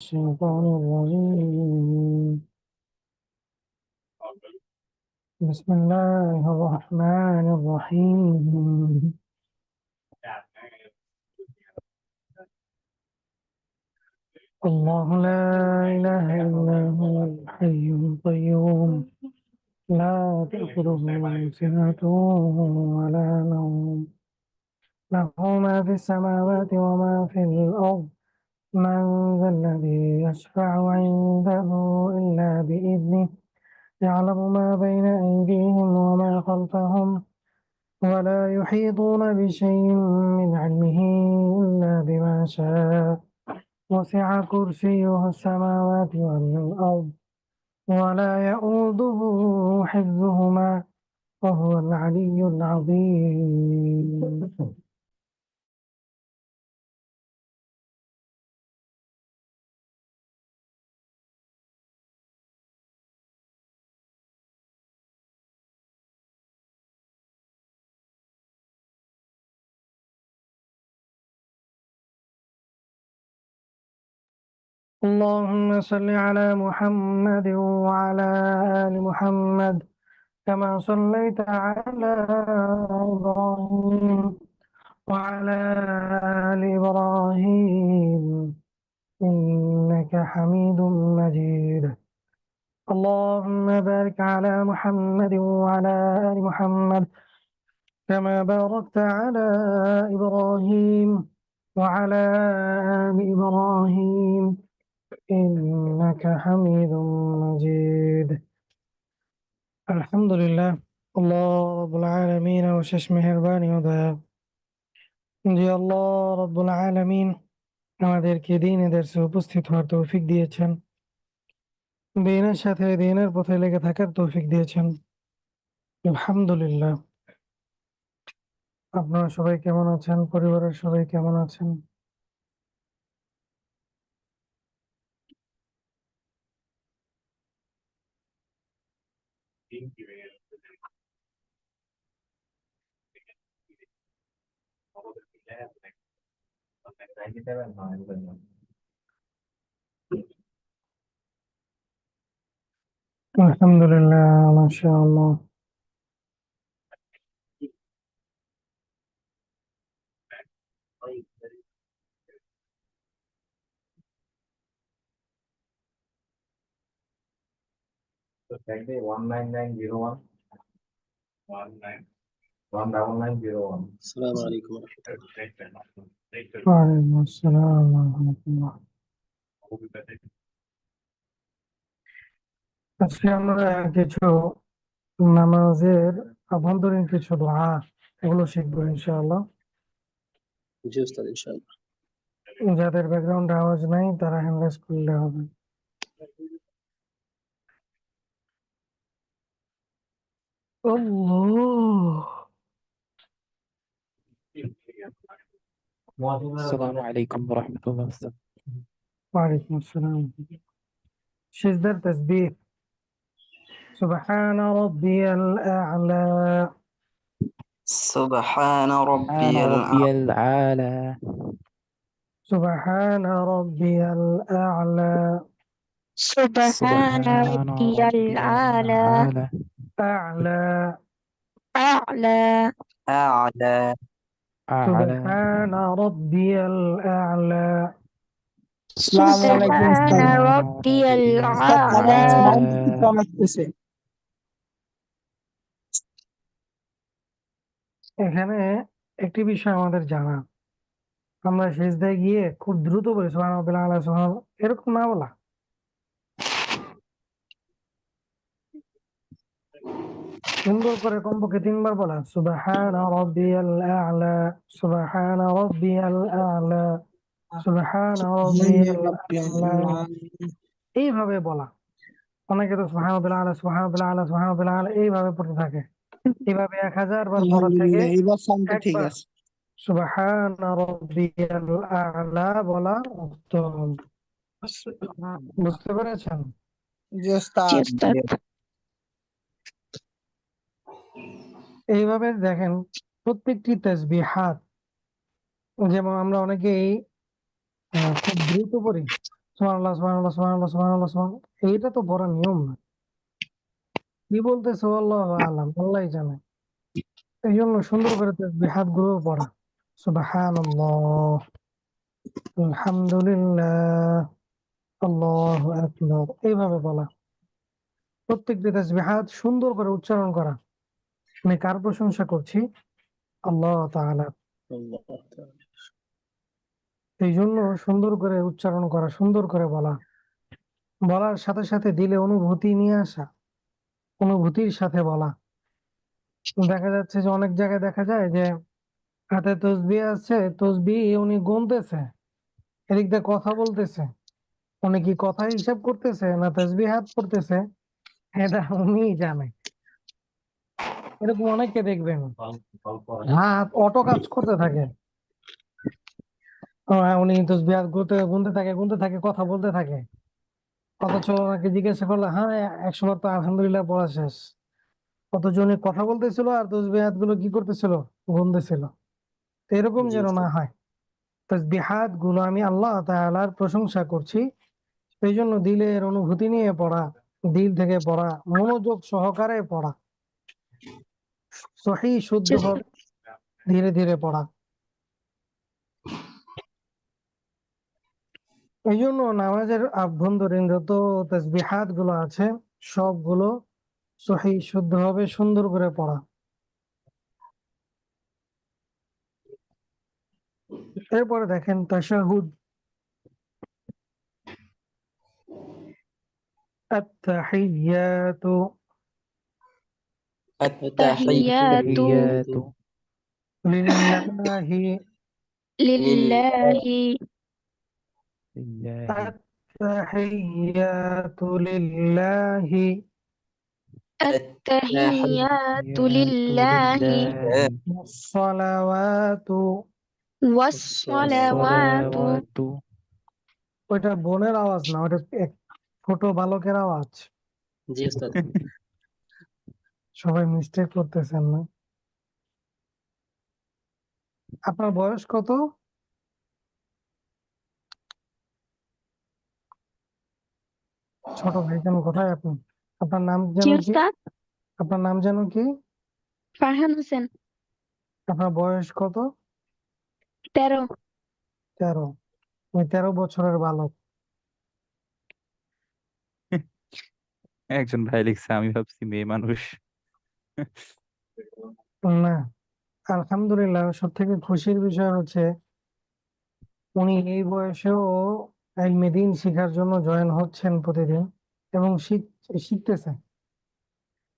الشيطان الرجيم. بسم الله الرحمن الرحيم. الله لا إله إلا هو الحي القيوم لا تأخذه سنة ولا نوم له ما في السماوات وما في الأرض من ذا الذي يشفع عنده إلا بإذنه يعلم ما بين أيديهم وما خلفهم ولا يحيطون بشيء من علمه إلا بما شاء وسع كرسيه السماوات والأرض ولا يؤوده حفظهما وهو العلي العظيم. اللهم صل على محمد وعلى آل محمد كما صليت على إبراهيم وعلى آل إبراهيم إنك حميد مجيد. اللهم بارك على محمد وعلى آل محمد كما باركت على إبراهيم وعلى آل إبراهيم إنك حميد مجيد. আলহামদুলিল্লাহ, আল্লাহ রাব্বুল আলামিন অশেষ মেহেরবানি ও দয়া যে আল্লাহ রাব্বুল আলামিন আমাদেরকে দ্বীনে দার্সে উপস্থিত হওয়ার তৌফিক দিয়েছেন, দ্বীনের সাথে দ্বীনের পথে লেগে থাকার তৌফিক দিয়েছেন। আলহামদুলিল্লাহ। আপনারা সবাই কেমন আছেন? পরিবারের সবাই কেমন আছেন? আলহামদুলিল্লাহ, মাশাআল্লাহ। السلام عليكم ورحمة الله. ওয়ালাইকুম আসসালাম ওয়া রাহমাতুল্লাহ। আজকে আমরা কিছু নামাজের অভ্যন্তরীণ কিছু দোয়া এগুলো শিখবো ইনশাআল্লাহ। জি উস্তাদ, ইনশাআল্লাহ। যাদের ব্যাকগ্রাউন্ড আওয়াজ নাই তারা হ্যান্ড রাইজ করলে হবে। السلام عليكم ورحمة الله وبركاته. ওয়ালাইকুম আসসালাম। সিজদার তাসবিহ সুবহান রাব্বিয়াল আ'লা سبحان ربي سبحان ربي الأعلى الأعلى সুবহান রাব্বিয়াল আ'লা سبحان سبحان ربي ربي الأعلى الأعلى আ'লা أعلى أعلى أعلى সুবহান রাব্বিয়াল আ'লা। আসসালামু আলাইকুম سبحان উস্তাদ। ربي উস্তাদ আপনার الأعلى সাউন্ড একটু কম আসতেছে। এখানে একটি বিষয় আমাদের জানা, আমরা সিজদায় গিয়ে খুব দ্রুত বলি সুবহান রাব্বিল আ'লা, সুবহান, এরকম না বলা। সুন্দর করে কমপক্ষে 3 বার বলা সুবহান রাব্বিয়াল আ'লা, সুবহান রাব্বিয়াল আ'লা, সুবহান রাব্বিয়াল আ'লা, এইভাবে বলা। অনেকে তো সুবহান রাব্বিল আ'লা, সুবহান রাব্বিল আ'লা, সুবহান রাব্বিল আ'লা এইভাবে পড়তে থাকে। এইভাবে 1000 বার পড়া থেকে আলহামদুলিল্লাহ, এবার সাউন্ডটা ঠিক একবার আছে। সুবহান রাব্বিয়াল আ'লা বলা উত্তম। বুঝতে পেরেছেন? জি উস্তাদ। জি উস্তাদ। এইভাবে দেখেন প্রত্যেকটি তাসবিহাত, যেমন আমরা অনেকেই খুব দ্রুত পড়ি সুবহানাল্লাহ সুবহানাল্লাহ সুবহানাল্লাহ সুবহানাল্লাহ সুবহানাল্লাহ, এইটা তো বড় নিয়ম না। কি বলতেছে আল্লাহু আলাম, আল্লাহই জানে। এই জন্য সুন্দর করে তাসবিহাত গুলো পড়া, সুবহানাল্লাহ, আলহামদুলিল্লাহ, আল্লাহু আকবার, এইভাবে বলা। প্রত্যেকটি তাসবিহাত সুন্দর করে উচ্চারণ করা। আমি কার প্রশংসা করছি? আল্লাহ তাআলা। আল্লাহ তাআলা। এই জন্য সুন্দর করে উচ্চারণ করা, সুন্দর করে বলা, বলার সাথে সাথে দিলে অনুভূতি নিয়ে আসা, অনুভূতির সাথে বলা। দেখা যাচ্ছে যে অনেক জায়গায় দেখা যায় যে হাতে তসবিহ আছে, তসবিহ উনি গুনতেছে, এদিক দিয়ে কথা বলতেছে। উনি কি কথা হিসাব করতেছে না তসবিহ হাত করতেছে, এটা উনিই জানে। এরকম অনেককে দেখবেন হাত অটো কাজ করতে থাকে, উনি তসবিহ হাত গুনতে থাকে, কথা বলতে থাকে। অথচ ওনাকে জিজ্ঞাসা করলে, হ্যাঁ 100 বার তো আলহামদুলিল্লাহ পড়া শেষ। অথচ উনি কথা বলতেছিল আর তসবিহাত গুলো কি করতেছিল, গুনতেছিল। তো এরকম জি যেন না উস্তাদ। হয়। তাসবিহাত গুলো আমি আল্লাহ তাআলার প্রশংসা করছি, এই জন্য দিলের অনুভূতি নিয়ে পড়া, দিল থেকে পড়া, মনোযোগ সহকারে পড়া, সহি শুদ্ধ জি ভাবে উস্তাদ। ধীরে ধীরে পড়া। এই জন্য নামাজের আভ্যন্তরীণ যত তাসবিহাত গুলো আছে সবগুলো সহি শুদ্ধ ভাবে সুন্দর করে পড়া। এরপরে দেখেন তাশাহুদ, আত-তাহিয়াতু التحيات التحيات التحيات লিল্লাহি, لله. لله التحيات لله، التحيات التحيات لله لله والصلوات। والصلوات. والصلوات ওইটা বোনের আওয়াজ না, ওটা এক ছোট বালকের আওয়াজ। জি উস্তাদ। সবাই মিস্টেক করতেছেন না? আপনার বয়স কত? ছোট ভাই কেন, কোথায় আপনি? আপনার নাম জি যেন কি? উস্তাদ। আপনার নাম যেন কি? ফারহান হোসেন। আপনার বয়স কত? 13। 13। ওই 13 বছরের বালক। একজন ভাই লিখছে, আমি ভাবছি মেয়ে মানুষ। না, আলহামদুলিল্লাহ, সব থেকে খুশির বিষয় হচ্ছে উনি এই বয়সেও ইলমে দ্বীন শিখার জন্য জয়েন হচ্ছেন প্রতিদিন এবং শিখতেছেন।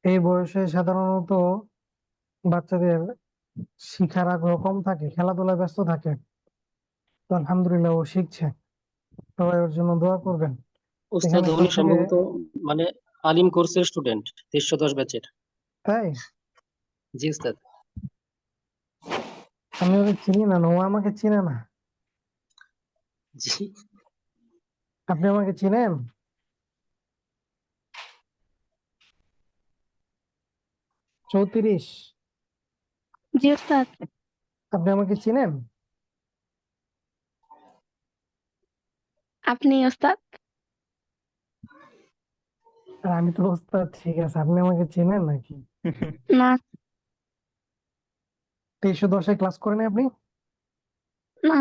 এই বয়সে সাধারণত বাচ্চাদের শিখার আগ্রহ কম থাকে, খেলাধুলায় ব্যস্ত থাকে। তো আলহামদুলিল্লাহ ও শিখছে, সবাই ওর জন্য দোয়া করবেন। উস্তাদ এখানে সব উনি থেকে, সম্ভবত মানে আলিম কোর্সের স্টুডেন্ট, 1310 ব্যাচের। তাই জি উস্তাদ। আমি ওকে চিনি না, ও আমাকে চিনে না। জি। আপনি আমাকে চিনেন? 34। জি উস্তাদ। আপনি আমাকে চিনেন? আপনি উস্তাদ? আর আমি তো ওস্তাদ, ঠিক আছে, আপনি আমাকে চিনেন নাকি? না। 1310 ক্লাস করেন আপনি? না।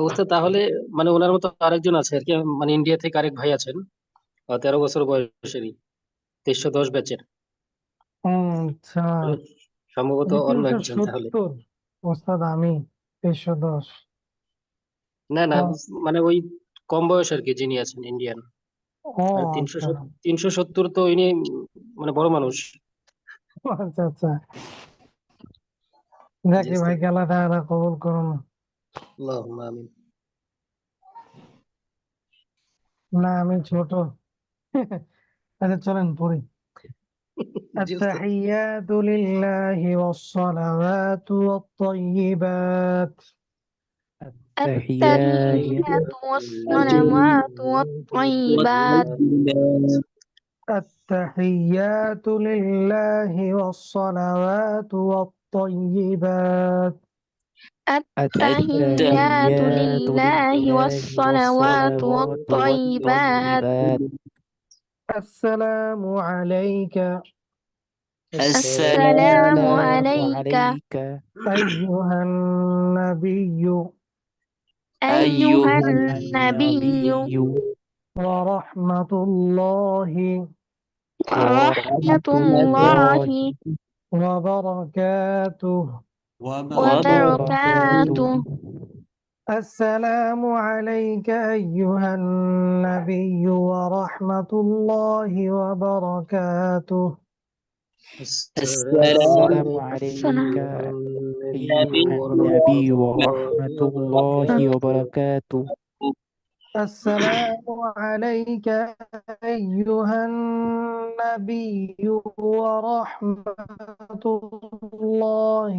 উস্তাদ তাহলে মানে ওনার মতো আরেকজন আছে আর কি, মানে ইন্ডিয়া থেকে আরেক ভাই আছেন, 13 বছর বয়সেরই, 1310 ব্যাচের। আচ্ছা, সম্ভবত ওই অন্য একজন তাহলে। 370। ওস্তাদ আমি 1310। না না, মানে ওই কম বয়স আর কি যিনি আছেন ইন্ডিয়ান। ও আর আচ্ছা 370 তো ইনি মানে বড় মানুষ। আচ্ছা আচ্ছা। জি যাকে ভাই উস্তাদ। আল্লাহ তাআলা কবুল করুন। আল্লাহুম্মা আমিন। না আমি ছোট। আচ্ছা চলেন পড়ি। জি উস্তাদ। التحيات لله والصلوات والطيبات. التحيات التحيات والصلوات والطيبات. التحيات لله والصلوات والطيبات. التحيات لله والصلوات والطيبات السلام عليك السلام عليك أيها النبي أيها النبي ورحمة الله ورحمة الله وبركاته. وبركاته. السلام عليك أيها النبي ورحمة الله وبركاته. السلام السلام عليك أيها النبي ورحمة الله وبركاته. السلام عليك السلام علينا أيها النبي ورحمة الله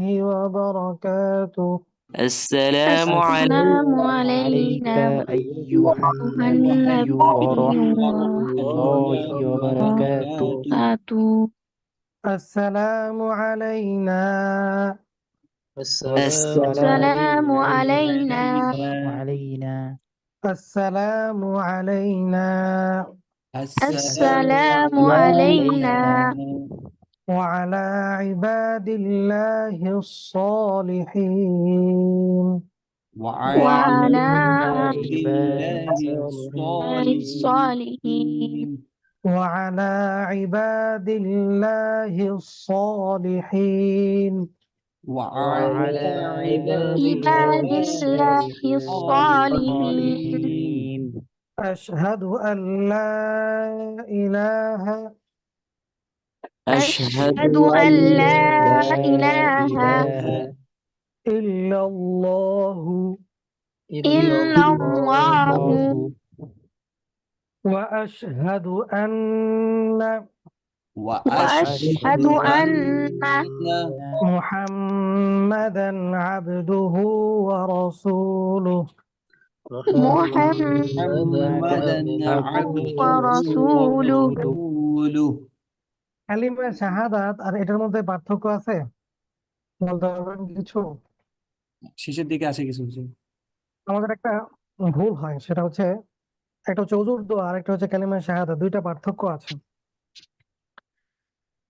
وبركاته. السلام علينا السلام علينا السلام علينا السلام علينا وعلى عباد الله الصالحين. وعلى عباد الله الصالحين. وعلى عباد الله الصالحين. عباد الله الصالحين. أشهد أن لا إله أشهد أن لا إله إلا الله إلا الله وأشهد أن وأشهد أن محمدا عبده ورسوله. محمدا عبده ورسوله. কালিমা শাহাদাত আর এটার মধ্যে পার্থক্য আছে বলতে পারবেন কিছু? শেষের দিকে আছে কিছু কিছু। আমাদের একটা ভুল হয়, সেটা হচ্ছে একটা হচ্ছে ওযুর দোয়া আর একটা হচ্ছে কালিমা শাহাদাত, দুইটা পার্থক্য আছে।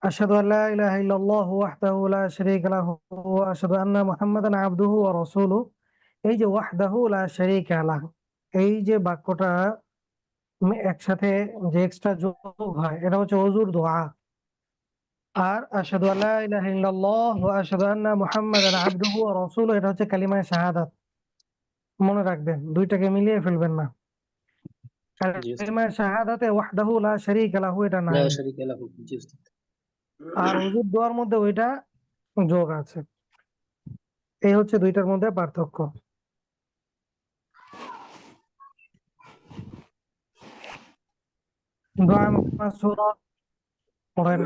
আশহাদু আল্লা ইলাহা ইল্লাল্লাহু ওয়াহদাহু লা শারীকা লাহু ওয়া আশহাদু আন্না মুহাম্মাদান আবদুহু ওয়া রাসূলুহু, এই যে ওয়াহদাহু লা শারীকা লাহু, এই যে বাক্যটা একসাথে যে এক্সট্রা যোগ হয় এটা হচ্ছে ওযুর দোয়া। আর আশহাদু আল্লা ইলাহা ইল্লাল্লাহ ওয়া আশহাদু আন্না মুহাম্মাদান আবদুহু ওয়া রাসূলুহু এটা হচ্ছে কালিমা শাহাদাত। মনে রাখবেন, দুইটাকে মিলিয়ে ফেলবেন না। কালিমা শাহাদাতে ওয়াহদাহু লা শারীকা লাহু এটা নাই, আর ওযুর দোয়ার মধ্যে ওইটা যোগ আছে। এই হচ্ছে দুইটার মধ্যে পার্থক্য। দোয়া মাসুরা পড়েন।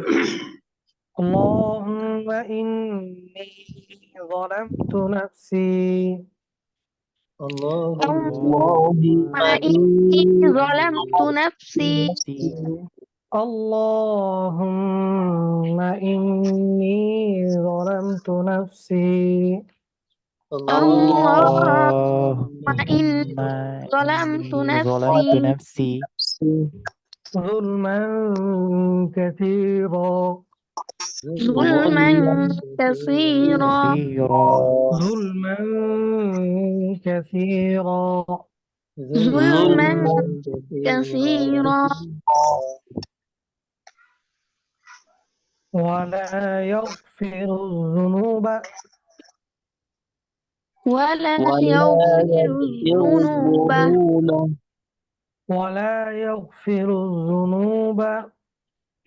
আল্লাহুম্মা ইন্নী যালামতু নাফসি اللهم إني ظلمت نفسي اللهم إني ظلمت نفسي اللهم إني ظلمت نفسي ظلما كثيرا ظلما كثيرا ظلما كثيرا ظلما كثيرا ولا يغفر الذنوب ولا يغفر الذنوب ولا يغفر الذنوب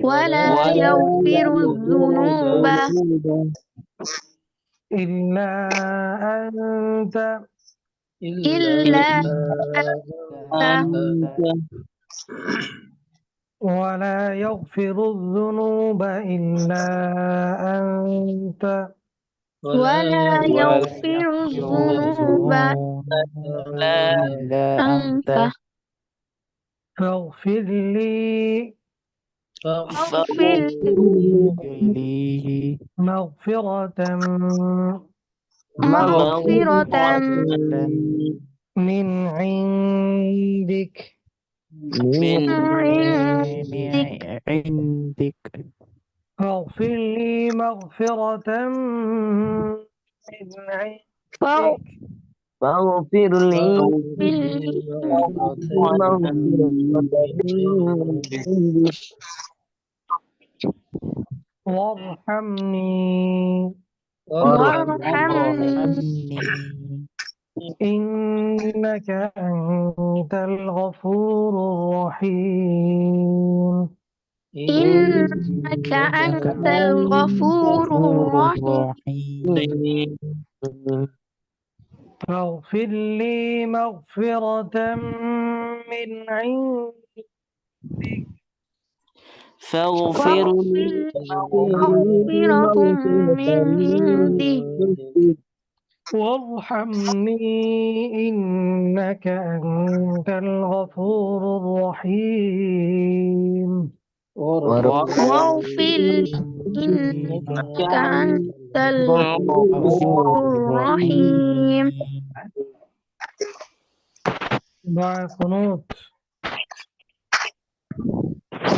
ولا يغفر الذنوب إلا أنت إلا أنت ولا يغفر الذنوب إلا أنت ولا يغفر الذنوب إلا أنت فاغفر لي فاغفر لي مغفرة مغفرة من عندك من عندك عندك فاغفر لي مغفرة من عندك فاغفر لي وارحمني وارحمني إنك أنت الغفور الرحيم إنك أنت الغفور الرحيم فاغفر لي مغفرة من عندك فاغفر مغفرة من عندي وارحمني إنك أنت الغفور الرحيم واغفر لي إنك أنت الغفور الرحيم دعاء قنوت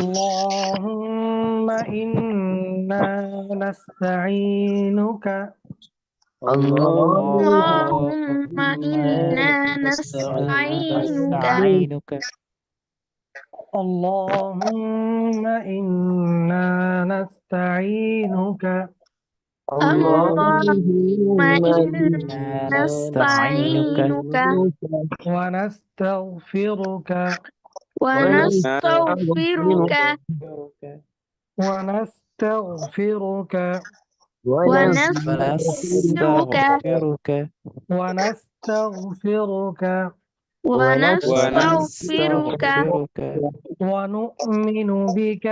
اللهم إنا نستعينك اللهم إنا نستعينك اللهم إنا نستعينك اللهم إنا نستعينك ونستغفرك ونستغفرك ونستغفرك ونستغفرك ونستغفرك ونستغفرك ونؤمن بك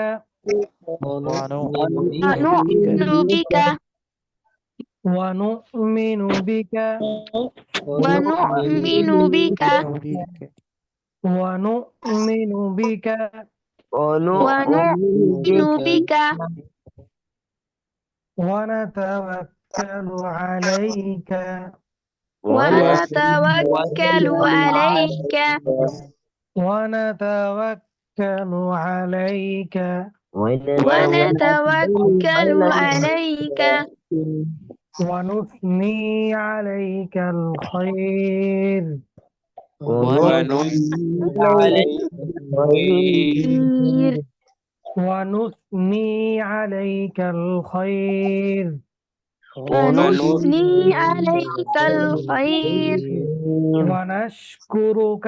ونؤمن بك ونؤمن بك ونؤمن بك ونؤمن بك ونؤمن بك ونتوكل عليك ونتوكل عليك ونتوكل عليك ونتوكل عليك ونثني عليك الخير ونثني عليك الخير ونثني عليك الخير ونشكرك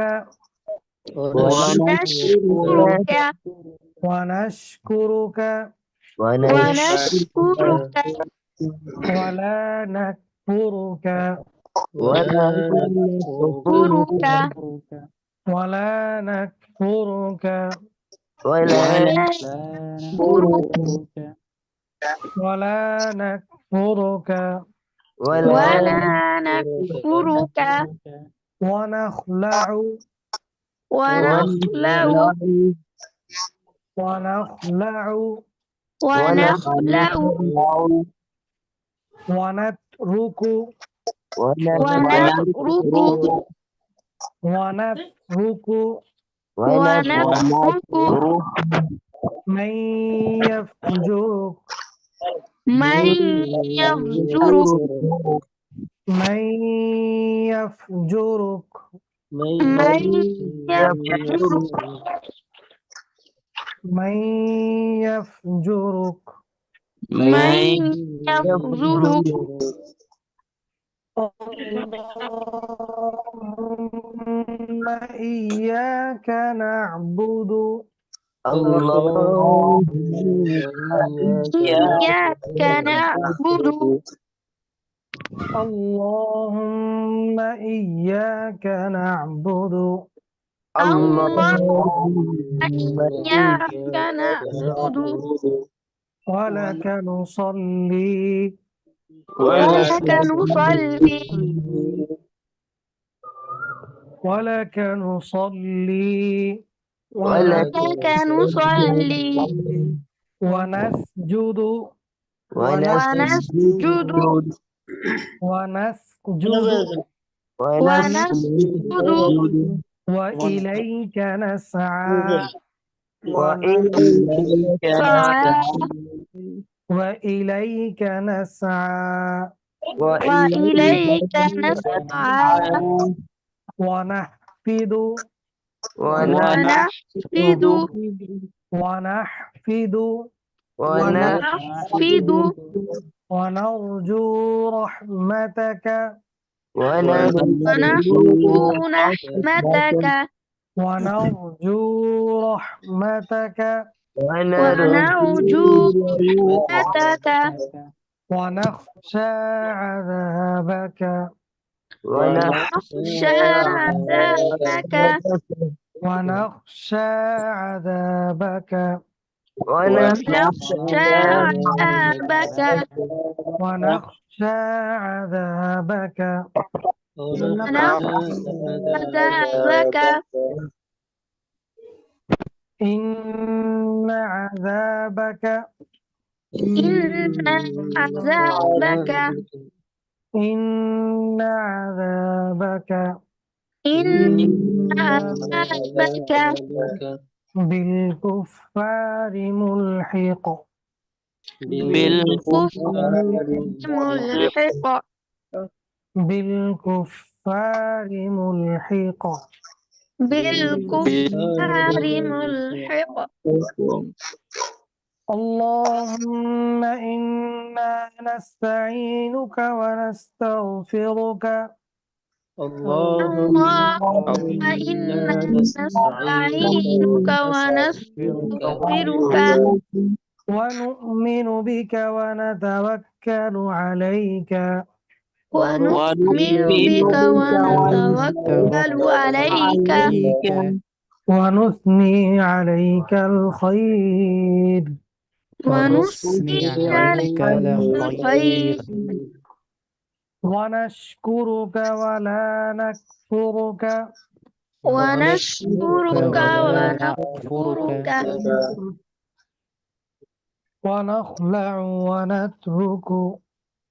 ونشكرك ونشكرك ونشكرك ولا نكفرك نشكرك ولا نكفرك ونشكرك ولا نكفرك ولا نكفرك ونخلع ونخلع ونخلع ونخلع ونترك ونترك ونترك ونترك من يفجرك من يفجرك من يفجرك من يفجرك من يفجرك من يفجرك اللهم إياك نعبد إياك نعبد اللهم إياك نعبد اللهم إياك نعبد ولك نصلي ولك نصلي ولك نصلي ولك نصلي ونسجد ونسجد ونسجد ونسجد وإليك نسعى وإليك سعى وإليك نسعى وإليك نسعى ونحفد ونحفد ونحفد ونحفد ونرجو رحمتك ونرجو رحمتك ونرجو رحمتك ونرجو رحمتك ونخشى عذابك ونخشى عذابك ونخشى عذابك ونخشى عذابك ونخشى عذابك ونخشى عذابك إن عذابك إن عذابك إن عذابك إن عذابك بالكفار ملحق بالكفر ملحق بالكفار ملحق بالكفار ملحق اللهم إنا نستعينك ونستغفرك اللهم اللهم إنا نستعينك ونستغفرك ونؤمن بك ونتوكل عليك ونؤمن بك ونتوكل عليك ونثني عليك الخير ونثني عليك الخير ونشكرك ولا نكفرك ونشكرك ونغفرك ونخلع ونترك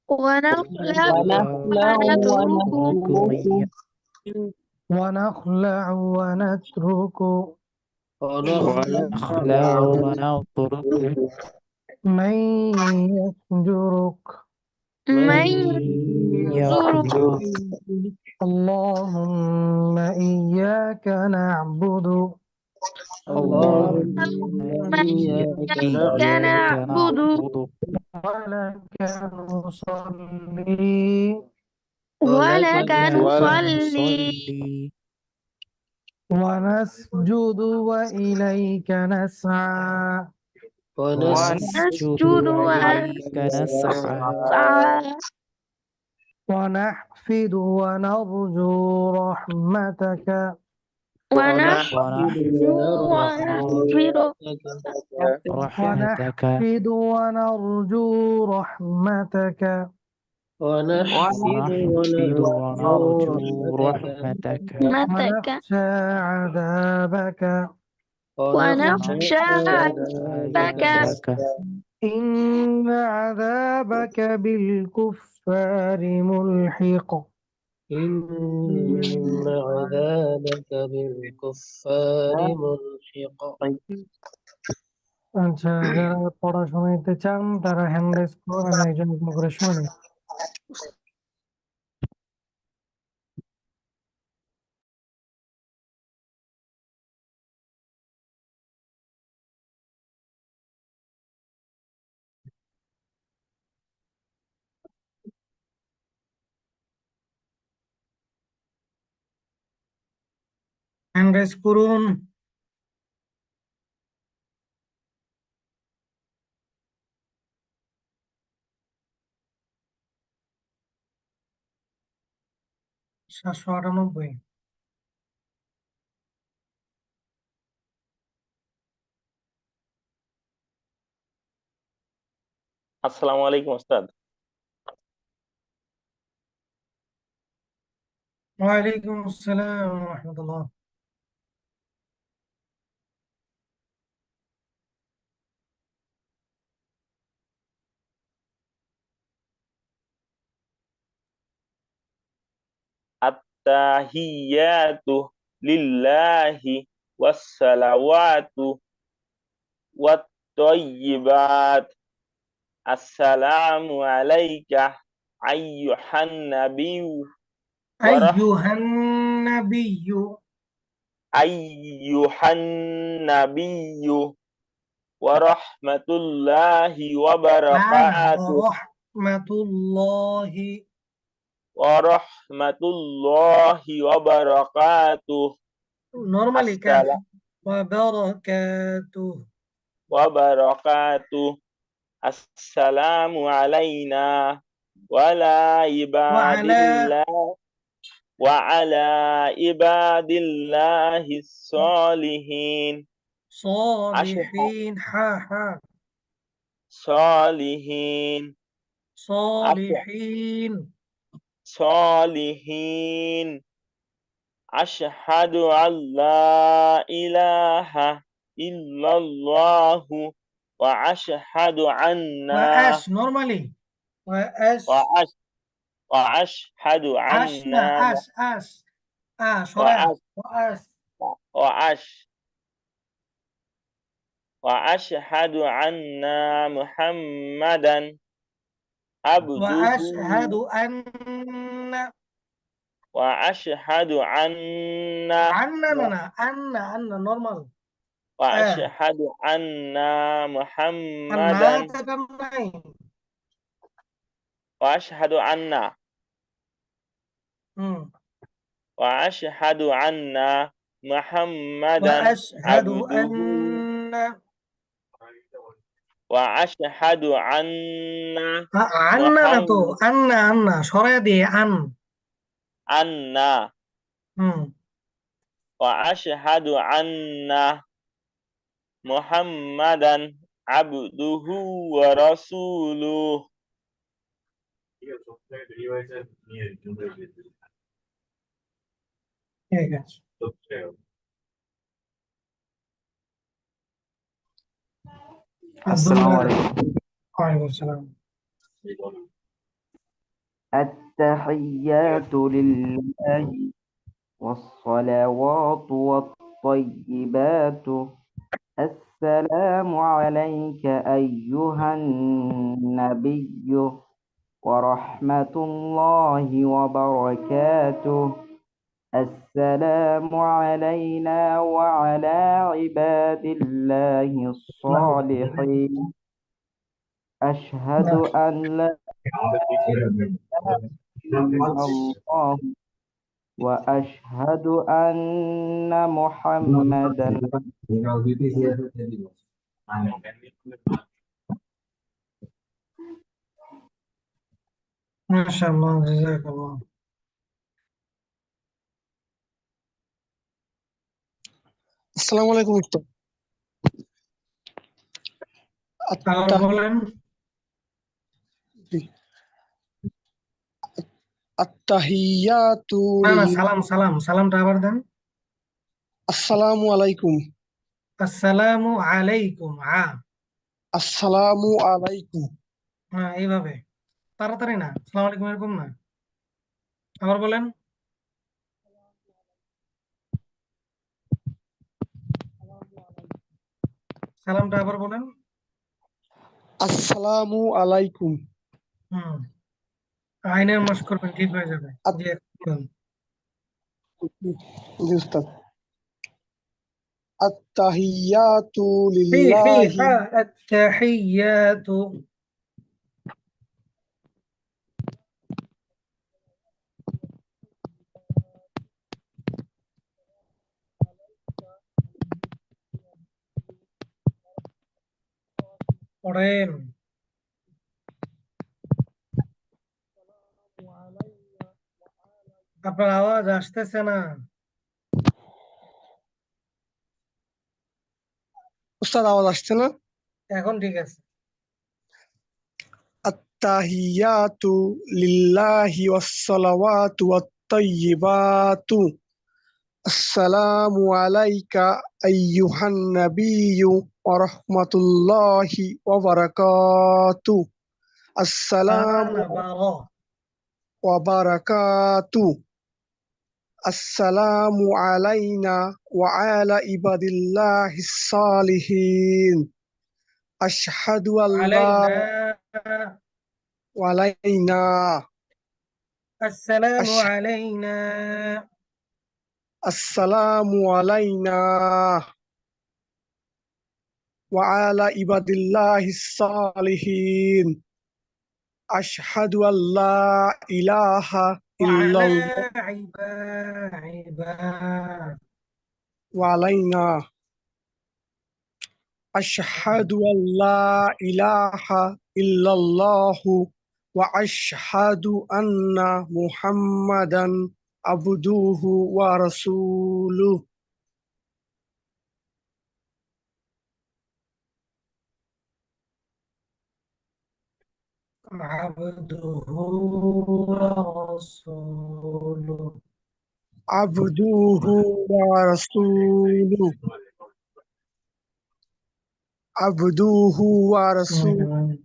ونخلع ونترك ونخلع ونترك ونخلع ونترك من يفجرك من يخلق يرزقك اللهم إياك نعبد اللهم إياك نعبد ولك نصلي ولك نصلي نصلي ونسجد وإليك نسعى ونسجد ونسجد وإليك نسعى ونسعى ونحفد ونرجو رحمتك ونحفظ ونحفظ رحمتك ونحفد ونرجو رحمتك ونحفد ونرجو رحمتك رحمتك ونخشى عذابك ونخشى عذابك عذابك إن عذابك بالكفار ملحق إن عذابك بالكفار ملحق আচ্ছা যারা পড়াশোনা নিতে চান তারা হ্যান্ড রেজ করুন আমি একজন একজন করে শুনি হ্যান্ড রেজ করুন সাতশো আটানব্বই আসসালামু আলাইকুম ওস্তাদ। ওয়ালাইকুম আসসালাম রহমতুল্লাহ at-tahiyyatu lillahi was-salawatu wat-thayyibat. Assalamu alayka ayyuhan nabiyyu wa أيها النبي ayyuhan nabiyyu wa rahmatullahi wa لا لا barakatuh. ورحمة الله Wa rahmatullahi wa barakatuh. normally كاف Assalam وبركاته wa barakatuh. Assalamu alayna wa ala وعلى ibadillahi salihin. صالحين ها Salihin. صالحين Salihin. Ashhadu an la ilaha illallahu wa ashhadu anna وأش normally وأش wa ash wa ashhadu أشنا anna أش wa شرع ash وأش wa ash wa ashhadu anna Muhammadan وأشهد abduhu أن wa ashhadu anna أن normal wa ashhadu anna أن Muhammadan تكمل wa ashhadu anna wa ashhadu anna Muhammadan وأشهد abduhu أن wa ashhadu anna أن تو أن شرع دي أن anna wa ashhadu anna Muhammadan abduhu wa rasuluh. ঠিক আছে আসসালামু আলাইকুম। ওয়ালাইকুম আসসালাম التحيات لله والصلوات والطيبات. السلام عليك أيها النبي ورحمة الله وبركاته. السلام علينا وعلى عباد الله الصالحين. أشهد أن لا إله إلا الله وأشهد أن محمدا ما شاء الله جزاك الله আসসালামু আলাইকুম উস্তাদ। আর বলেন আত্তাহিয়াতু না সালামটা আবার দেন আসসালামু আলাইকুম। আসসালামু আলাইকুম আসসালামু আলাইকুম। হ্যাঁ এইভাবে তাড়াতাড়ি না আসসালামু আলাইকুম এরকম না আবার বলেন সালামটা আবার বলেন আসসালামু আলাইকুম। আইনের মাস করবেন ঠিক হয়ে যাবে জি এখন জি উস্তাদ। আত্তাহিয়াতু في লিল্লাহি التحيات পড়েন আপনার আওয়াজ আসতেছে না উস্তাদ আওয়াজ আসছে না? এখন ঠিক আছে আত্তাহিয়াতু লিল্লাহি ওয়াসসালাওয়াতু ওয়াত-তাইয়্যিবাতু। আসসালামু আলাইকা আইয়ুহান নাবিয়্যু ওয়া রাহমাতুল্লাহি ওয়া বারাকাতুহু। আসসালামু বারা ওয়া বারাকাতুহু। আসসালামু আলাইনা ওয়া আলা ইবাদিল্লাহিস সালিহিন আশহাদু আল্লা علينا ওয়া আলাইনা السلام আশ- علينا আসসালামু আলাইনা ওয়া আলা ইবাদিল্লাহিস সালিহিন আশহাদু আল্লা ইলাহা وعلى ইল্লাল্লাহ عباد ওয়া আলাইনা আশহাদু আল্লা ইলাহা ইল্লাল্লাহু ওয়া আশহাদু আন্না মুহাম্মাদান আবদুহু ওয়া রাসূলুহু عبده ورسوله আবদুহু ওয়া রাসূলুহু আবদুহু ওয়া রাসূলুহু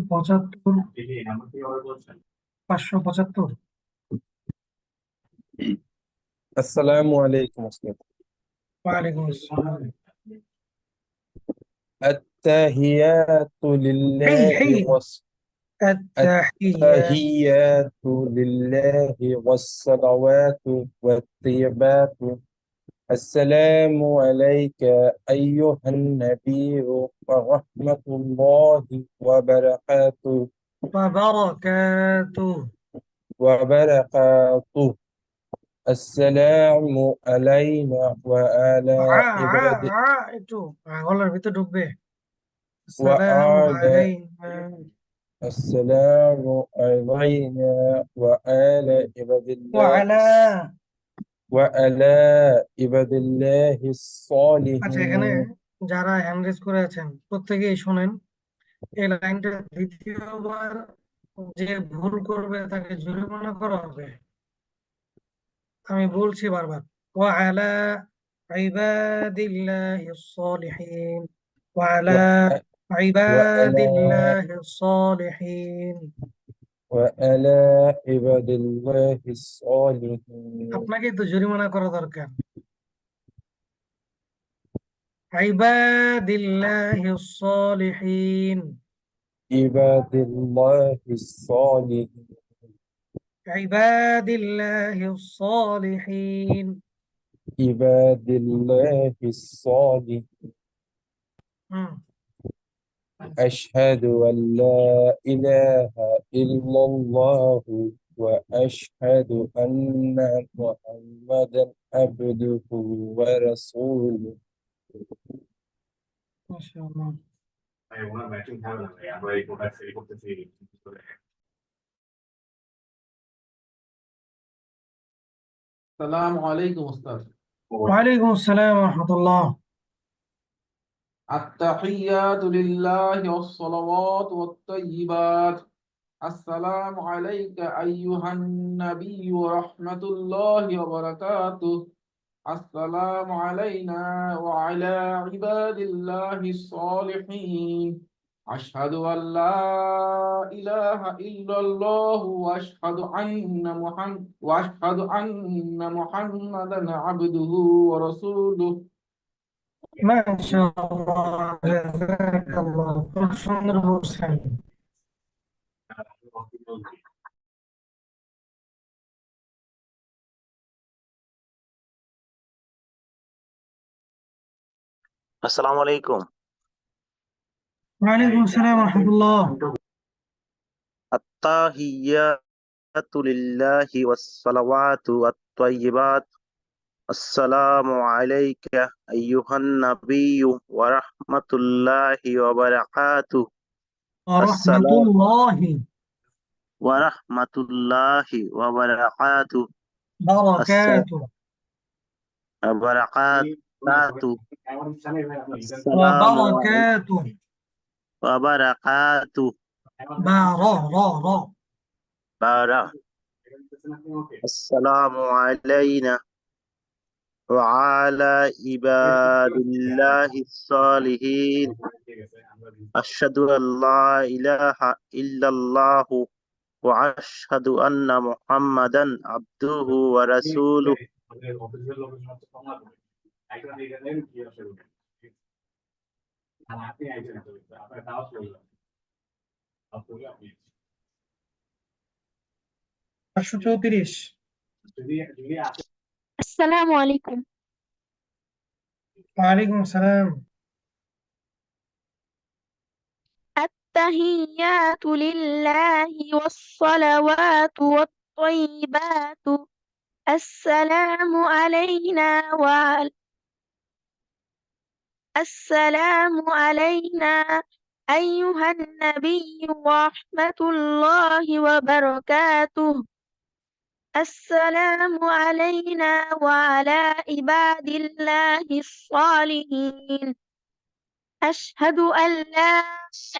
পঁচাত্তর 575 السلام عليكم أستاذ. ওয়ালাইকুম আসসালাম التحيات حي لله التحيات التحيات لله والصلوات والطيبات السلام عليك أيها النبي ورحمة الله وبركاته وبركاته السلام علينا وعلى عباد একটু গলার ভিতর ঢুকবে আসসালামু وعلى আলাইনা السلام علينا وعلى عباد وعلى وعلى عباد الله আচ্ছা এখানে الصالحين যারা হ্যান্ড রেজ করে আছেন প্রত্যেকেই শোনেন এই লাইনটা দ্বিতীয়বার যে ভুল করবে তাকে জরিমানা করা হবে আমি বলছি বারবার وعلى عباد الله الصالحين وعلى عباد وعلى الله الصالحين وعلى عباد الله الصالحين আপনাকে তো জরিমানা করা দরকার عباد الله الصالحين عباد الله الصالحين عباد الله الصالحين عباد الله الصالحين হুম أشهد أن لا إله إلا الله وأشهد أن محمدا عبده ورسوله মাশাআল্লাহ السلام عليكم أستاذ. ওয়ালাইকুম আসসালাম ওয়া রাহমাতুল্লাহ التحيات لله والصلوات والطيبات السلام عليك أيها النبي ورحمة الله وبركاته السلام علينا وعلى عباد الله الصالحين أشهد أن لا إله إلا الله وأشهد أن محمدا عبده ورسوله. মাশাআল্লাহ জাযাকাল্লাহ খুব সুন্দর বলছেন আসসালামু আলাইকুম। ওয়ালাইকুম আসসালাম ওয়া রাহমাতুল্লাহ আত্তাহিয়াতু লিল্লাহি ওয়াস-সালাওয়াতু ওয়াত-তাইয়্যিবাত। আসসালামু আলাইকা আইয়ুহান নাবিয়্যু ওয়া রাহমাতুল্লাহি ওয়া বারাকাতুহু। ওয়া আসসালামু রাহমাতুল্লাহি ওয়া রাহমাতুল্লাহি ওয়া বারাকাতুহু। বারাকাতুহু السلام وبركاته. وبركاته با را را را السلام علينا وعلى عباد الله الصالحين أشهد أن لا إله إلا الله وأشهد أن محمدا عبده ورسوله পাঁচশো চৌত্রিশ। السلام عليكم. ওয়ালাইকুম আসসালাম। التحيات لله والصلوات والطيبات السلام علينا السلام علينا أيها النبي ورحمة الله وبركاته. السلام علينا وعلى عباد الله الصالحين. أشهد أن لا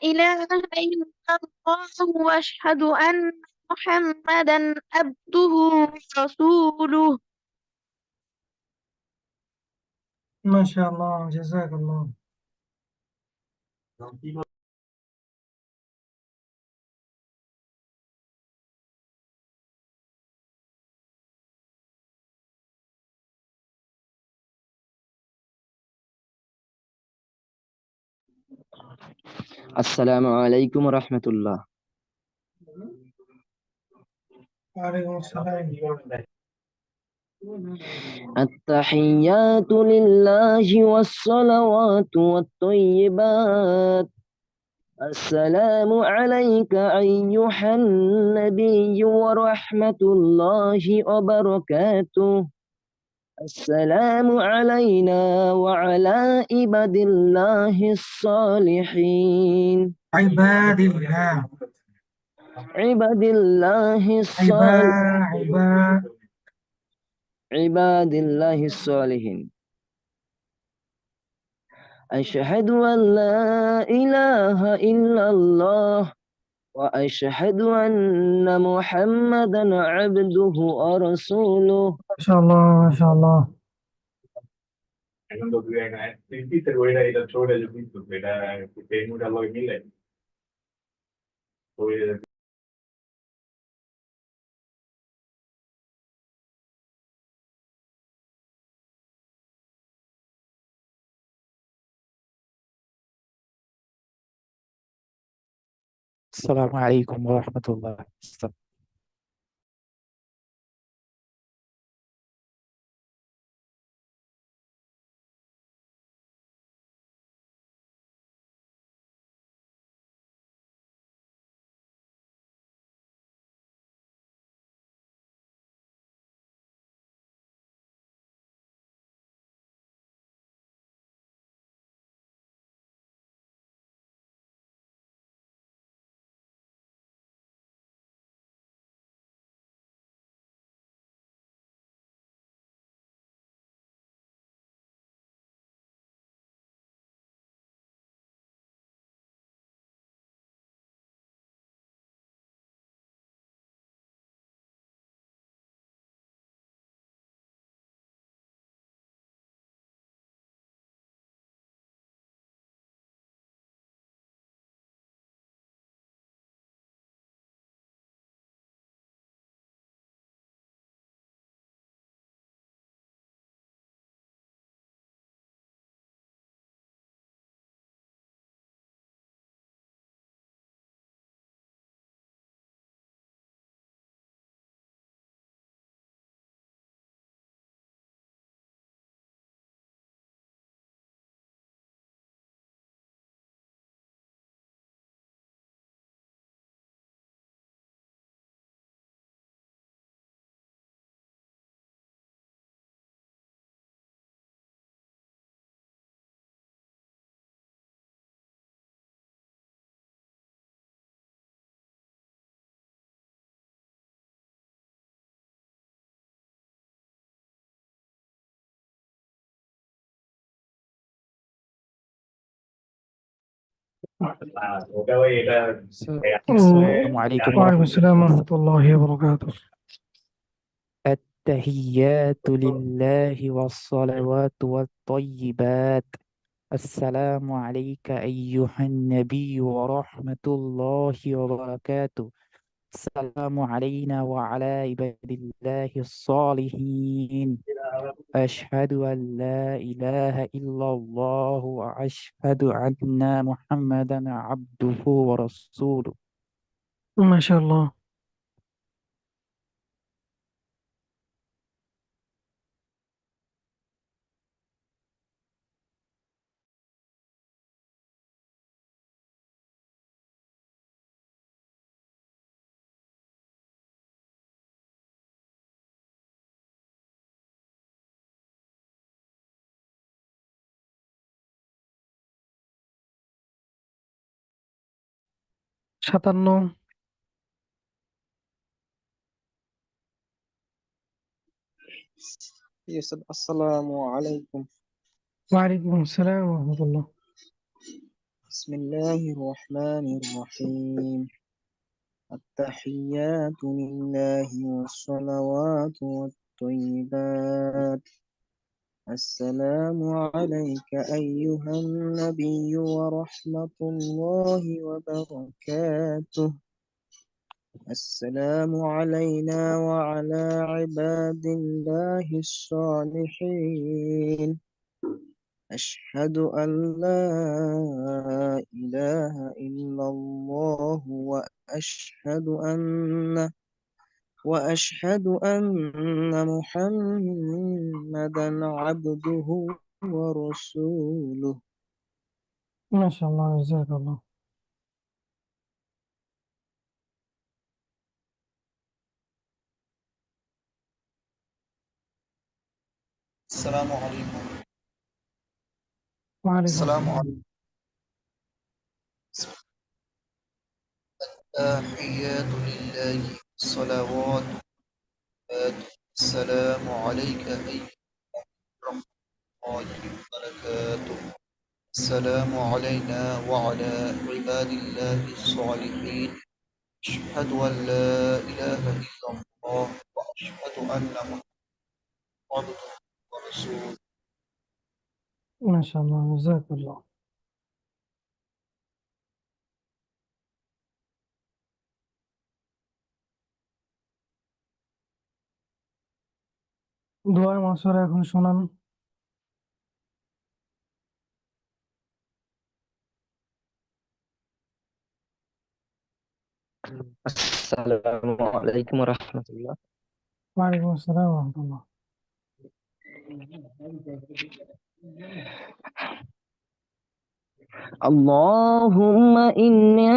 إله إلا الله وأشهد أن محمدا عبده ورسوله. ما شاء الله جزاك الله। আসসালামু আলাইকুম রহমতুল্লাহ। ওয়ালাইকুম আসসালাম। التحيات لله والصلوات والطيبات السلام عليك أيها النبي ورحمة الله وبركاته. السلام علينا وعلى عباد الله الصالحين عباد الله عباد الله الصالحين عباد الله الصالحين. أشهد أن لا إله إلا الله وأشهد أن محمدا عبده ورسوله. ما شاء الله ما شاء الله। السلام عليكم ورحمة الله. السلام عليكم وعليكم ورحمة السلام الله. ورحمة الله وبركاته. التحيات لله والصلوات والطيبات. السلام عليك أيها النبي ورحمة الله وبركاته. السلام علينا وعلى عباد الله الصالحين. أشهد أن لا إله إلا الله وأشهد أن محمدا عبده ورسوله. ما شاء الله. সাতান্ন। السلام عليكم. وعليكم السلام ورحمة الله. بسم الله الرحمن الرحيم. التحيات لله والصلوات والطيبات. السلام عليك أيها النبي ورحمة الله وبركاته. السلام علينا وعلى عباد الله الصالحين. أشهد أن لا إله إلا الله وأشهد أن محمدا عبده ورسوله. ما شاء الله، جزاك الله. السلام عليكم. وعليكم السلام السلام. عليكم. التحيات لله الصلوات. السلام عليك أيها ورحمة الله وبركاته. السلام علينا وعلى عباد الله الصالحين. أشهد أن لا إله إلا الله وأشهد أن محمدا عبده ورسوله. ما شاء الله، جزاك الله. দোয়ার মাসুরা এখন শোনান। السلام عليكم ورحمة الله. وعليكم السلام ورحمة الله. اللهم إني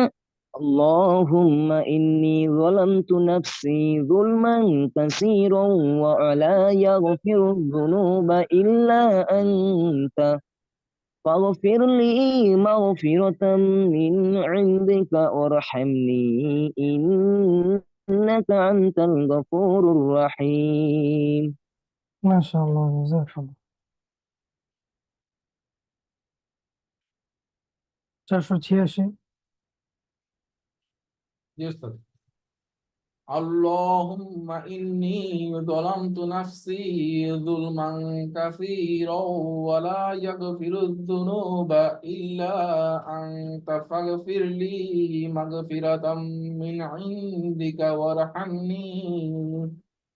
اللهم إني ظلمت نفسي ظلما كثيرا ولا يغفر الذنوب إلا أنت فاغفر لي مغفرة من عندك وارحمني إنك أنت الغفور الرحيم. ما شاء الله، جزاك الله. 486. Yes, sir. اللهم إني ظلمت نفسي ظلما كثيرا ولا يغفر الذنوب إلا أنت فاغفر لي مغفرة من عندك وارحمني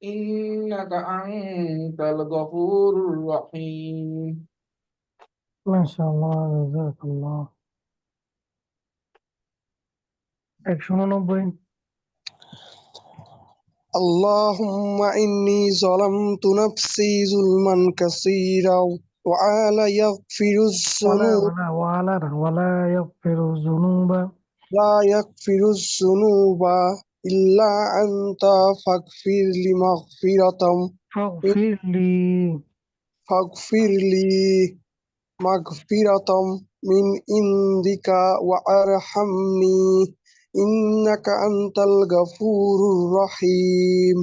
إنك أنت الغفور الرحيم. ما شاء الله، جزاك الله. 189. اللهم إني ظلمت نفسي ظلما كثيرا ولا يغفر الذنوب ولا يغفر الذنوب إلا أنت فاغفر لي مغفرة من عندك وارحمني إنك أنت الغفور الرحيم.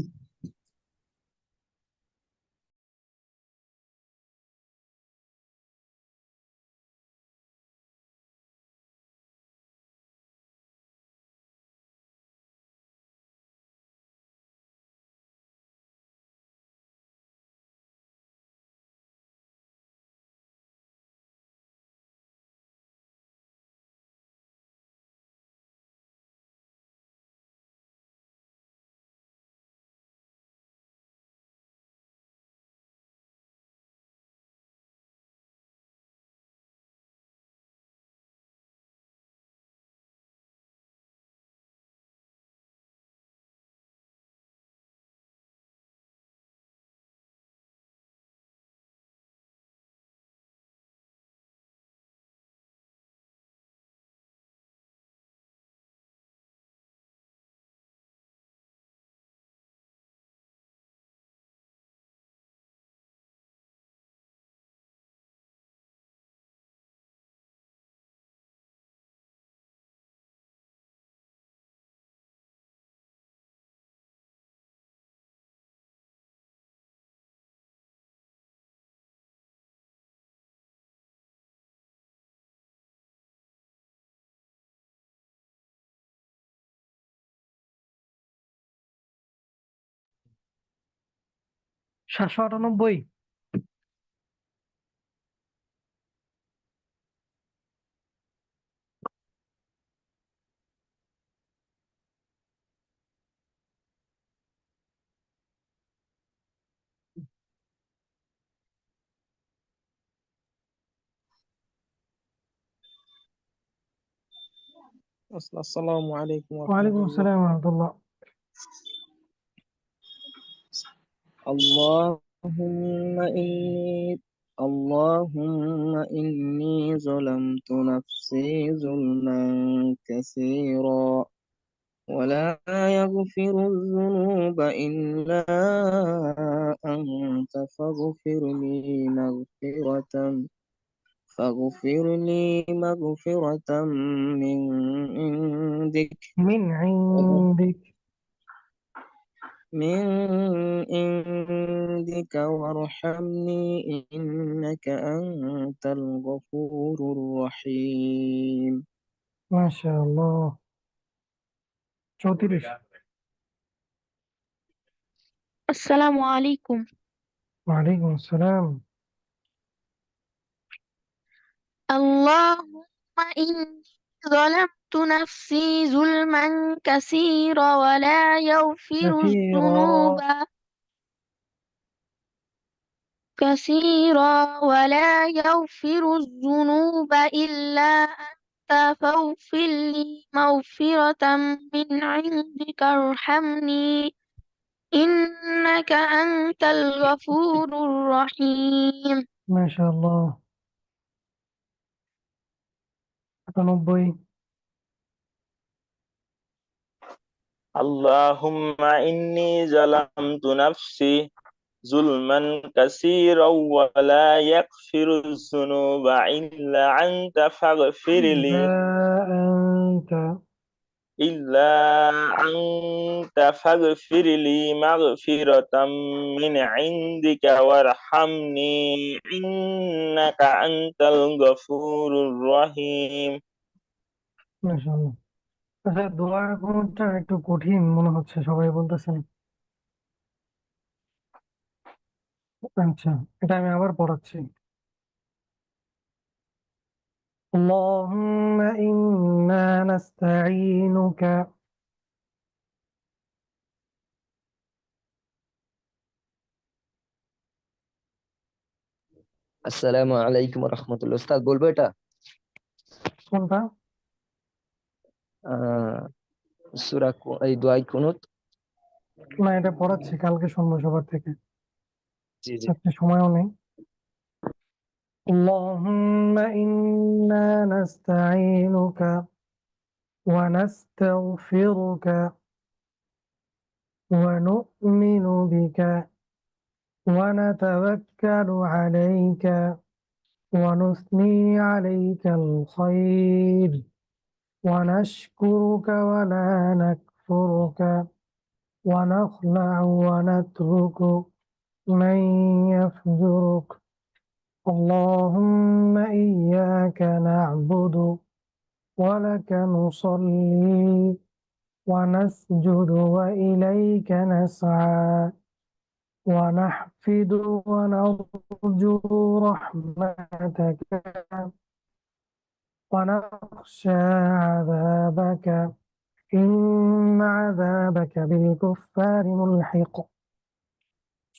798। আসসালামু আলাইকুম ওয়ালাইকুম রহমতুল্লাহ। আসসালাম রহমতুল্লাহ। اللهم إني اللهم إني ظلمت نفسي ظلما كثيرا ولا يغفر الذنوب إلا أنت فاغفر لي مغفرة من عندك من عندك. من عندك وارحمني إنك أنت الغفور الرحيم. ما شاء الله. 34। السلام عليكم. وعليكم السلام. اللهم إني ظلمت نفسي ظلما كثيرا ولا يغفر الذنوب كثيرا. كثيرا ولا يغفر الذنوب إلا أنت فاغفر لي مغفرة من عندك ارحمني إنك أنت الغفور الرحيم. ما شاء الله. 98। اللهم إني ظلمت نفسي ظلما كثيرا ولا يغفر الذنوب إلا أنت فاغفر إلا لي أنت. مغفرة من عندك وارحمني إنك أنت الغفور الرحيم. ما شاء الله। আচ্ছা, দোয়ার কোনটা একটু কঠিন মনে হচ্ছে, সবাই বলতেছেন। আচ্ছা, এটা আমি আবার পড়াচ্ছি। اللهم إنا نستعينك. আসসালামু আলাইকুম রহমতুল্লাহ। উস্তাদ বলবো এটা? কোনটা? সূরা এই দোয়াই কুনুত। না, এটা পড়াচ্ছি, কালকে শুনবো সবার থেকে। জি জি। আজকে সময়ও নেই। اللهم إنا نستعينك ونستغفرك ونؤمن بك ونتوكل عليك ونثني عليك الخير ونشكرك ولا نكفرك ونخلع ونترك من يفجرك. اللهم إياك نعبد ولك نصلي ونسجد وإليك نسعى ونحفد ونرجو رحمتك ونخشى عذابك إن عذابك بالكفار ملحق.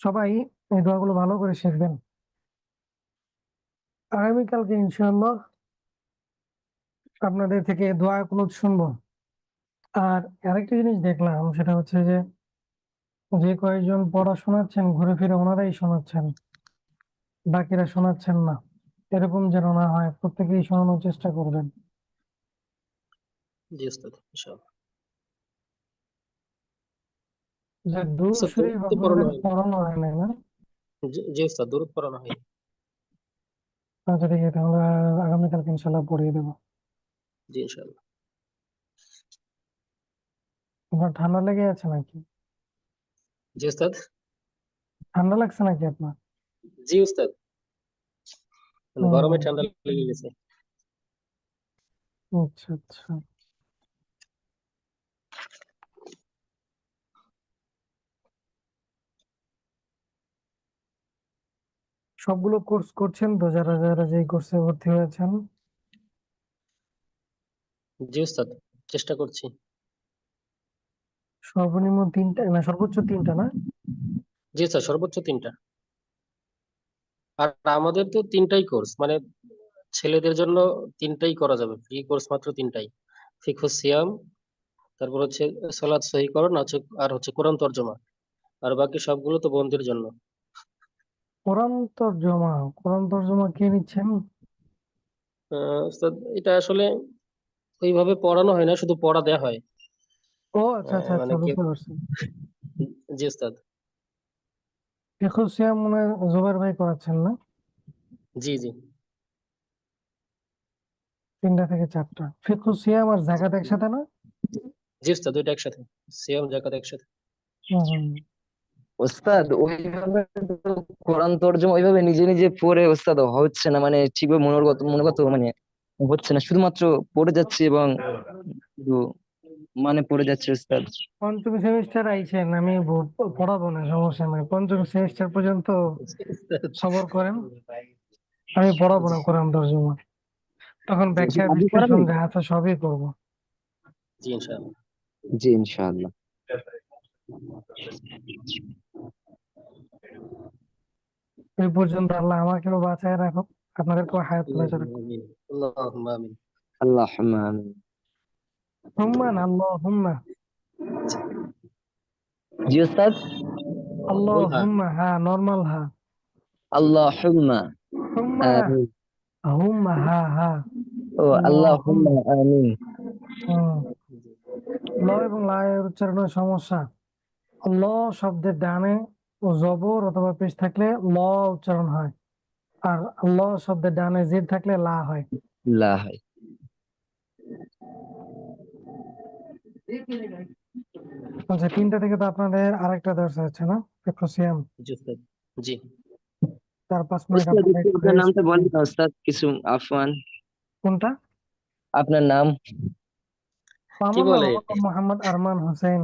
সবাই এই দোয়াগুলো ভালো করে শিখবেন। আগামীকালকে ইনশাআল্লাহ আপনাদের থেকে দোয়া কুনুত শুনবো। আর আরেকটা জিনিস দেখলাম, সেটা হচ্ছে যে কয়েকজন পড়া শোনাচ্ছেন ঘুরে ফিরে ওনারাই শোনাচ্ছেন, বাকিরা শোনাচ্ছেন না। এরকম যেন না হয়, প্রত্যেকেই শোনানোর চেষ্টা করবেন। জি উস্তাদ, ইনশাআল্লাহ। যে দুরূদ উস্তাদ, শরীফ দরুদ তো পড়ানো আপনাদের হয়নি। পড়ানো হয় নাই না? জি উস্তাদ, দরুদ পড়ানো হয়নি। আচ্ছা ঠিক আছে, তাহলে আগামীকালকে ইনশাল্লাহ পড়িয়ে দেবো। জি ইনশাআল্লাহ। আপনার ঠান্ডা লেগে আছে নাকি? জি উস্তাদ। ঠান্ডা লাগছে নাকি আপনার? জি উস্তাদ, মানে হুম, গরমে ঠান্ডা লেগে গেছে। আচ্ছা আচ্ছা। সবগুলো কোর্স করছেন তো, যারা যারা যে কোর্সে ভর্তি হয়েছেন? জি উস্তাদ, চেষ্টা করছি। সর্বনিম্ন 3টা না সর্বোচ্চ 3টা না? জি স্যার, সর্বোচ্চ 3টা। আর আমাদের তো 3টাই কোর্স, মানে ছেলেদের জন্য 3টাই করা যাবে, ফ্রি কোর্স মাত্র 3টাই। ফিকহুস সিয়াম, তারপর হচ্ছে সালাত সহিকরণ, আর হচ্ছে কোরআন তরজমা। আর বাকি সবগুলো তো বোনদের জন্য। কোরআন তরজমা কে নিচ্ছেন? উস্তাদ, এটা আসলে ওইভাবে পড়ানো হয় না, শুধু পড়া দেয়া হয়। ও আচ্ছা আচ্ছা মানে আচ্ছা, কি, বুঝতে পারছি। জি উস্তাদ। ফিকহুস সিয়াম মনে হয় জুবাইর ভাই করাচ্ছেন না? জি জি 3টা থেকে 4টা। ফিকহুস সিয়াম আর যাকাত একসাথে না? জি উস্তাদ, দুইটা একসাথে, সিয়াম জাকাত একসাথে। হুম। ওস্তাদ ওইভাবে তো কোরআন তর্জমা ওইভাবে নিজে নিজে পড়ে ওস্তাদ হচ্ছে না, মানে ঠিকভাবে মনোগত মানে হচ্ছে না, শুধুমাত্র পড়ে যাচ্ছে এবং শুধু মানে পড়ে যাচ্ছে ওস্তাদ। পঞ্চম সেমিস্টার আইছেন, আমি পড়াবো না, সমস্যা নাই। পঞ্চম সেমিস্টার পর্যন্ত সবর করেন, আমি পড়াবো না কোরআন তরজমা। তখন ব্যাখ্যা আপনি বিশ্লেষণ পড়াবেন? যা আছে সবই করবো। জি ইনশাআল্লাহ। জি ইনশাআল্লাহ। এই পর্যন্ত আল্লাহ আমাকেও বাঁচায় রাখো, আপনাদেরকেও হায়াত বেঁচে রাখো। আমিন, আল্লাহুম্মা আমিন। আল্লাহুম্মা আমিন। হুম্মান আল্লাহুম্মা। জি ওস্তাদ। কোন হা? আল্লাহুম্মা, হা নরমাল হা। আল্লাহুম্মা হুম্মা না, আমিন। হুম্মা হা হা। ও আল্লাহুম্মা আল্লাহুম্মা। আমিন। হুম। ল এবং লা এর উচ্চারণের সমস্যা। ল শব্দের ডানে ও জবর অথবা পেশ থাকলে ল উচ্চারণ হয়, আর ল শব্দের ডানে জের থাকলে লা হয়। লা হয়। আচ্ছা, 3টা থেকে তো আপনাদের আরেকটা দর্শন হচ্ছে না, ফিকহুস সিয়াম? জি উস্তাদ। জি 4-5 মিনিট ওস্তাদ আপনারা একটু একটু আপনার রেস্ট নামটা নেন। বলেন না ওস্তাদ, কিছু আফওয়ান। কোনটা? আপনার নাম? কি আমার নাম বলে? মোহাম্মদ আরমান হোসেন।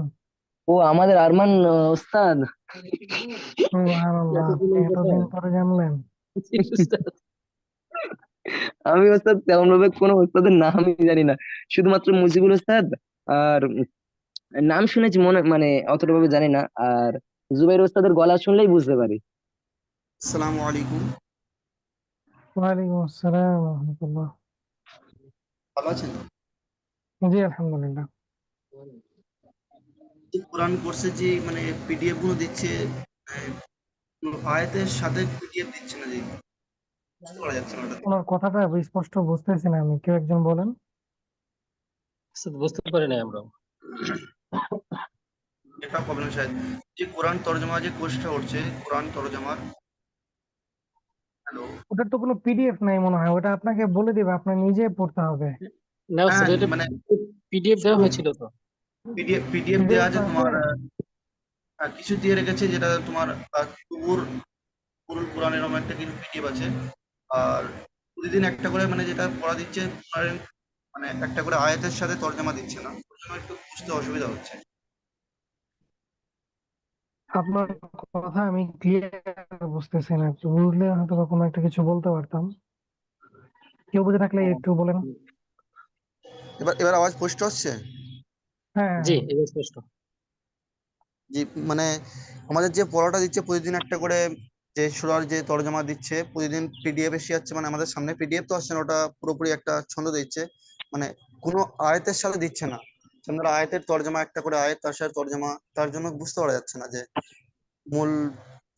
ও আমাদের আরমান ওস্তাদ। সুবহানাল্লাহ, আপনি এতদিনের কথা। এতদিন পরে জানলেন? জি উস্তাদ। আমি ওস্তাদ তেমন ভাবে কোনো ওস্তাদের নামই জানি না, শুধুমাত্র মুজিবুল ওস্তাদ আর নাম শুনেছি, মনে মানে অতটা ভাবে জানি না। আর জুবাইর ওস্তাদের গলা শুনলেই বুঝতে পারি। আসসালামু আলাইকুম। ওয়ালাইকুম আসসালাম ওয়া রাহমাতুল্লাহ। ভালো আছেন? জি আলহামদুলিল্লাহ। যে কোরআন কোর্সে যে মানে পিডিএফ গুলো দিচ্ছে, কোনো আয়াতের সাথে পিডিএফ দিচ্ছে না, যে বুঝতে পারা যাচ্ছে না ওটা। ওনার কথাটা স্পষ্ট বুঝতেছি না আমি, কেউ একজন বলেন। উস্তাদ, বুঝতে পারি নাই আমরা। এটা প্রবলেম শায়দ। যে কোরআন তরজমা যে কোর্সটা হচ্ছে, কোরআন তরজমার, হ্যালো, ওটার তো কোনো পিডিএফ নাই মনে হয়, ওটা আপনাকে বলে দিবে, আপনার নিজে পড়তে হবে। না উস্তাদ, হ্যাঁ এটা মানে পিডিএফ দেওয়া হয়েছিল তো। পিডিএফ দেওয়া পিডিএফ আছে আছে। তোমার, কিছু দিয়ে রেখেছে, যেটা তোমার তুবুর পুরুল কোরআন এরকম একটা কিছু পিডিএফ আছে। আর প্রতিদিন একটা করে মানে যেটা পড়া দিচ্ছে, ধরেন মানে একটা করে আয়াতের সাথে তর্জমা দিচ্ছে না, ওর জন্য একটু বুঝতে অসুবিধা হচ্ছে। আপনার কথা আমি ক্লিয়ার বুঝতেছি না, একটু বুঝলে হয়তো বা কোনো একটা কিছু বলতে পারতাম। কেউ বুঝে থাকলে একটু বলেন। এবার এবার আওয়াজ স্পষ্ট হচ্ছে? হ্যাঁ জি, হ্যাঁ। এটা স্পষ্ট। যে মানে আমাদের যে পড়াটা দিচ্ছে প্রতিদিন একটা করে, যে সূরার যে তরজমা দিচ্ছে প্রতিদিন পিডিএফ এসে যাচ্ছে, মানে আমাদের সামনে পিডিএফ তো আসছে না, ওটা পুরোপুরি একটা ছন্দ দিচ্ছে, মানে কোনো আয়াতের সাথে দিচ্ছে না। আমরা আয়াতের তরজমা, একটা করে আয়াত তার সাথে তরজমা, তার জন্য বুঝতে পারা যাচ্ছে না যে মূল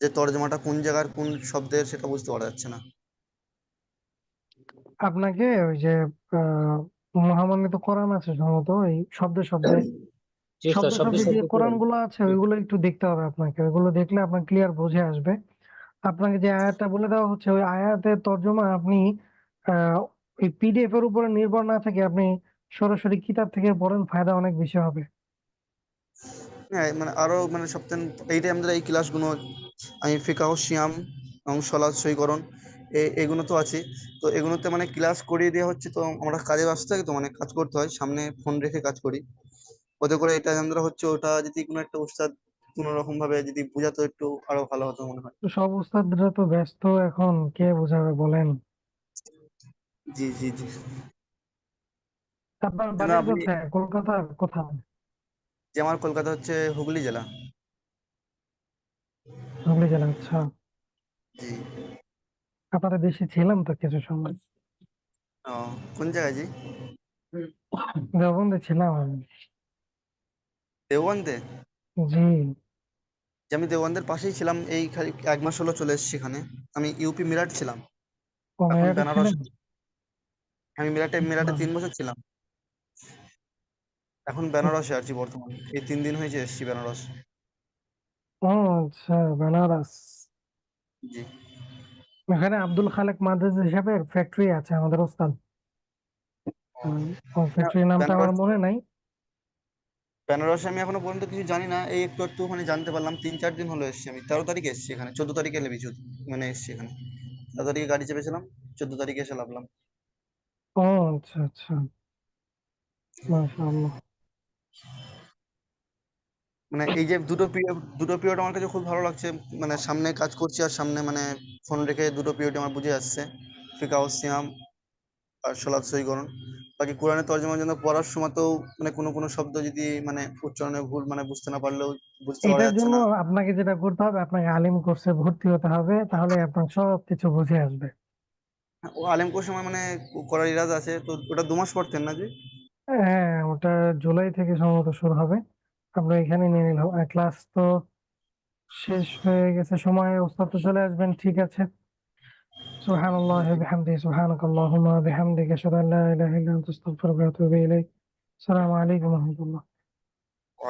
যে তরজমাটা কোন জায়গার কোন শব্দের, সেটা বুঝতে পারা যাচ্ছে না। আপনাকে ওই যে আহ মহামান্বিত কোরআন আছে সম্ভবত, এই শব্দে শব্দে জি উস্তাদ, শব্দে শব্দে শব্দে যে শব্দে কোরআন কোরআন। গুলো আছে জি। ওইগুলো একটু দেখতে হবে আপনাকে, ওইগুলো দেখলে আপনার ক্লিয়ার বুঝে আসবে। আপনাকে যে আয়াতটা বলে দেওয়া হচ্ছে ওই আয়াতের তর্জমা আপনি আহ ওই পিডিএফ এর উপরে নির্ভর না থেকে আপনি সরাসরি কিতাব থেকে পড়েন, ফায়দা অনেক বেশি হবে। হ্যাঁ মানে আরো মানে সপ্তাহে এইটাই আমাদের এই ক্লাসগুলো, আমি ফিকাহ সিয়াম এবং সলাৎ সইকরণ এগুলো তো আছে। তো এগুলোতে মানে ক্লাস করিয়ে দেওয়া হচ্ছে, তো আমরা কাজে ব্যস্ত থাকি, তো মানে কাজ করতে হয়, সামনে ফোন রেখে কাজ করি। ওতে করে এটা আমরা হচ্ছে, ওটা যদি কোনো একটা উস্তাদ কোনো রকম ভাবে যদি বোঝাতো একটু আরো ভালো হতো মনে হয়। তো সব উস্তাদরা তো ব্যস্ত এখন, কে বোঝাবে বলেন? জি জি জি। আপনার কেন বাড়ি আপনি, কোথায়? কলকাতার কোথায়? যে আমার কলকাতা হচ্ছে হুগলি জেলা। হুগলি জেলা, আচ্ছা। জি। আপনাদের দেশে ছিলাম তো কিছু সময়, ও, কোন জায়গায় জি? দেওবন্দে ছিলাম আমি। দেওবন্দে? জি। যে আমি দেওবন্দের পাশেই ছিলাম, এই এক মাস হলো চলে এসেছি এখানে। আমি ইউপি মিরাট ছিলাম, ও, এখন মেরাটে বেনারস। ছিলেন? আমি মিরাটে মিরাটে আচ্ছা। 3 বছর ছিলাম, এখন বেনারসে আছি বর্তমানে। এই 3 দিন হয়েছে এসেছি বেনারস। ও আচ্ছা, বেনারস। জি। এখানে আব্দুল খালেক মাদ্রাজ হিসাবে ফ্যাক্টরি আছে আমাদের ওস্তাদ। ওই ফ্যাক্টরির নামটা আমার বেনারস, মনে নাই। বেনারসে আমি এখনো পর্যন্ত কিছু জানি না, এই একটু একটু ওখানে জানতে পারলাম। 3-4 দিন হলো এসেছি আমি। 13 তারিখে এসেছি এখানে, 14 তারিখে এলে মানে এসেছি এখানে। 13 তারিখে গাড়ি চেপেছিলাম, 14 তারিখে এসে নামলাম। ও আচ্ছা আচ্ছা, মাশাআল্লাহ। মানে এই যে দুটো পিরিয়ড আমার কাছে খুব ভালো লাগছে। মানে সামনে কাজ করছি আর সামনে মানে ফোন রেখে দুটো পিরিয়ড আমার বুঝে আসছে, ফিকাহ সিয়াম আর সলাৎ সহিকরণ। বাকি কোরআনের তর্জমার জন্য পড়ার সময়তেও মানে কোনো কোনো শব্দ যদি মানে উচ্চারণে ভুল, মানে বুঝতে না পারলেও, বুঝতে পারা এটার যাচ্ছে জন্য না, আপনাকে যেটা করতে হবে, আপনাকে আলিম কোর্সে ভর্তি হতে হবে, তাহলে আপনার সব কিছু বুঝে আসবে। ও আলেম কোর্স সময় মানে করার ইরাদা আছে তো। ওটা 2 মাস পড়তেন না যে? হ্যাঁ, ওটা জুলাই থেকে সম্ভবত শুরু হবে। আমরা এখানে নিয়ে নিলাম, ক্লাস তো শেষ হয়ে গেছে, সময় ওস্তাদ তো চলে আসবেন, ঠিক আছে। সুবহানাল্লাহি ওয়া বিহামদিহি, সুবহানাকাল্লাহুম্মা ওয়া বিহামদিকা, আশহাদু আল্লা ইলাহা ইল্লা আনতা, আস্তাগফিরুকা ওয়া আতুবু ইলাইক। আসসালামু আলাইকুম ওয়া রাহমাতুল্লাহ।